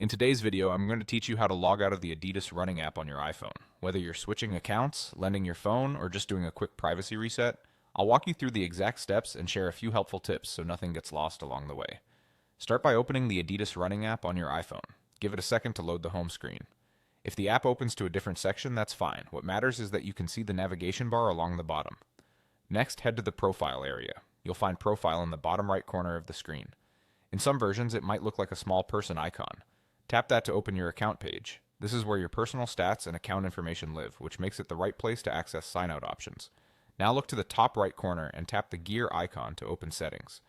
In today's video, I'm going to teach you how to log out of the Adidas Running app on your iPhone. Whether you're switching accounts, lending your phone, or just doing a quick privacy reset, I'll walk you through the exact steps and share a few helpful tips so nothing gets lost along the way. Start by opening the Adidas Running app on your iPhone. Give it a second to load the home screen. If the app opens to a different section, that's fine. What matters is that you can see the navigation bar along the bottom. Next, head to the Profile area. You'll find Profile in the bottom right corner of the screen. In some versions, it might look like a small person icon. Tap that to open your account page. This is where your personal stats and account information live, which makes it the right place to access sign-out options. Now look to the top right corner and tap the gear icon to open settings.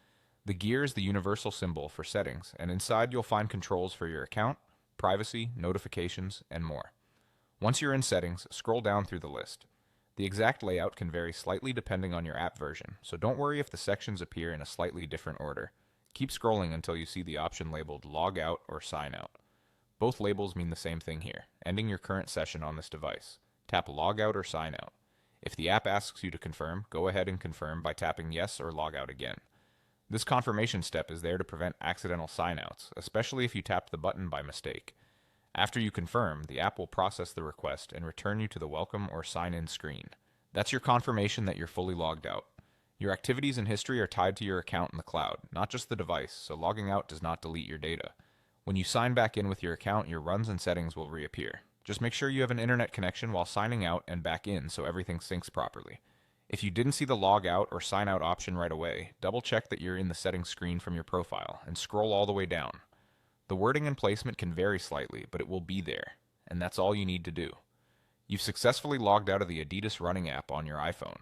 The gear is the universal symbol for settings, and inside you'll find controls for your account, privacy, notifications, and more. Once you're in settings, scroll down through the list. The exact layout can vary slightly depending on your app version, so don't worry if the sections appear in a slightly different order. Keep scrolling until you see the option labeled Log Out or Sign Out. Both labels mean the same thing here, ending your current session on this device. Tap Log Out or Sign Out. If the app asks you to confirm, go ahead and confirm by tapping Yes or Log Out again. This confirmation step is there to prevent accidental sign-outs, especially if you tapped the button by mistake. After you confirm, the app will process the request and return you to the welcome or sign-in screen. That's your confirmation that you're fully logged out. Your activities and history are tied to your account in the cloud, not just the device, so logging out does not delete your data. When you sign back in with your account, your runs and settings will reappear. Just make sure you have an internet connection while signing out and back in so everything syncs properly. If you didn't see the log out or sign out option right away, double check that you're in the settings screen from your profile and scroll all the way down. The wording and placement can vary slightly, but it will be there, and that's all you need to do. You've successfully logged out of the Adidas Running app on your iPhone.